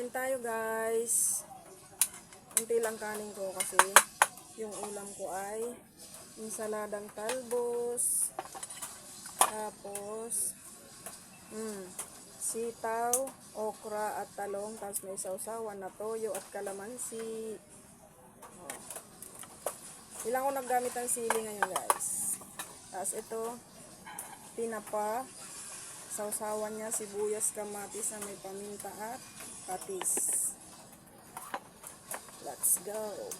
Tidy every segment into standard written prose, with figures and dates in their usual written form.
Kain tayo guys. Kunti lang kanin ko kasi yung ulam ko ay insaladang talbos. Tapos sitaw, okra at talong. Tapos may sausawan na toyo at kalamansi. Ilang ko naggamit ng sili ngayon guys. Tapos ito, tinapa. Sausawan niya, sibuyas, kamatis na may paminta at patis. Let's go!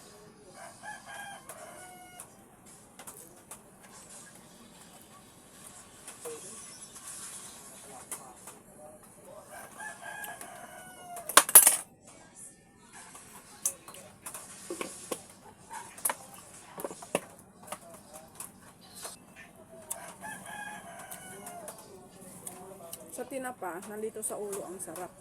Sa tinapa, nandito sa ulo ang sarap.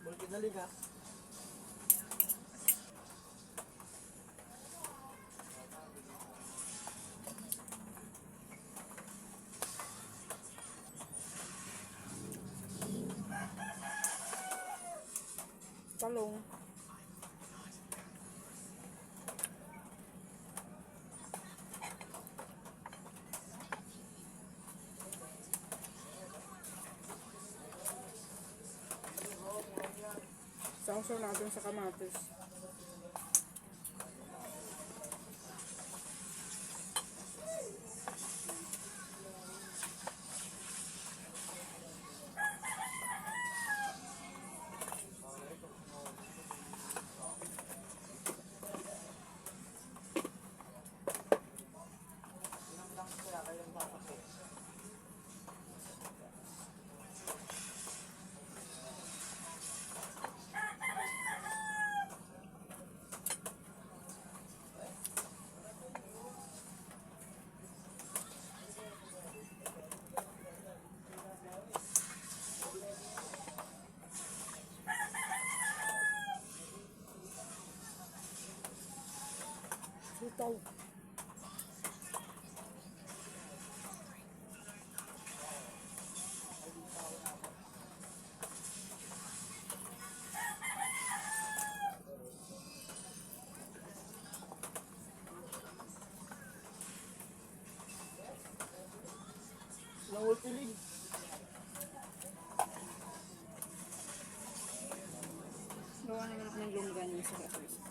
Bakit naliga? Talong. Sausaw natin sa kamatis. Sitaw. Nangulilig. Gawa naman ako ng longganisa sa kasos.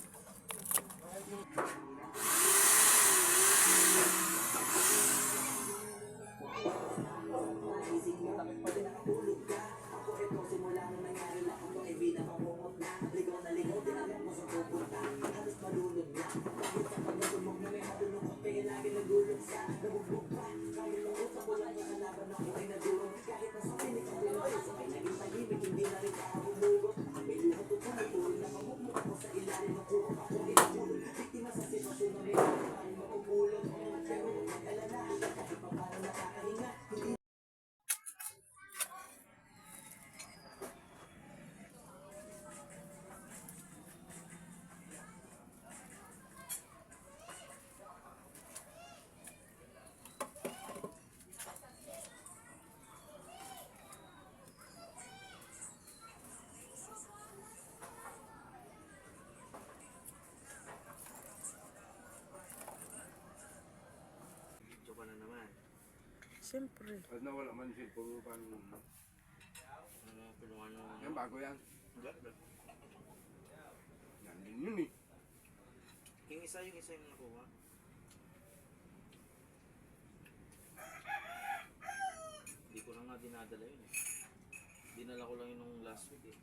Joke na naman. Siyempre. At nawala man siya po paano. Yan bago yan. Yan din yun eh. Yung isa yung nakuha. Hindi ko na nga dinadala yun eh. Dinala ko lang yun nung last week eh.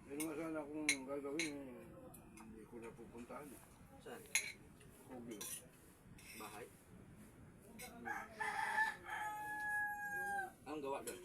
Pero nga sana kung gagawin eh. Hindi ko na pupuntahan eh. Saan? Kogyo. Bahay? Anong gawa doon?